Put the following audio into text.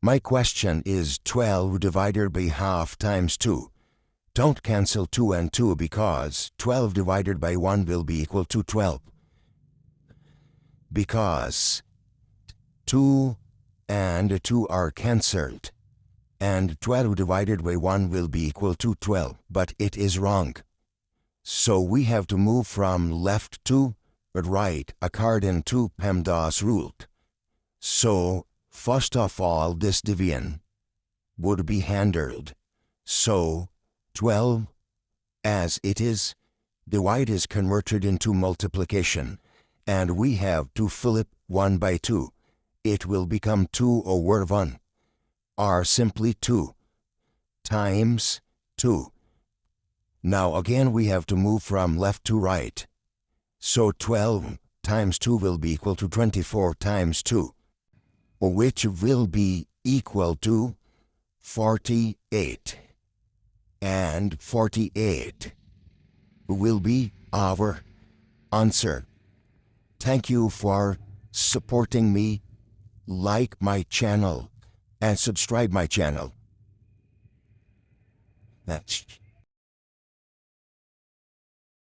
My question is 12 divided by half times 2. Don't cancel 2 and 2 because 12 divided by 1 will be equal to 12. Because 2 and 2 are cancelled, and 12 divided by 1 will be equal to 12, but it is wrong. So we have to move from left to right according to PEMDAS rule. So, first of all, this division would be handled. So, 12, as it is, divide is converted into multiplication, and we have to flip 1 by 2. It will become 2 over 1, or simply 2 times 2. Now again we have to move from left to right. So 12 times 2 will be equal to 24 times 2, which will be equal to 48. And 48 will be our answer. Thank you for supporting me. Like my channel and subscribe my channel. That's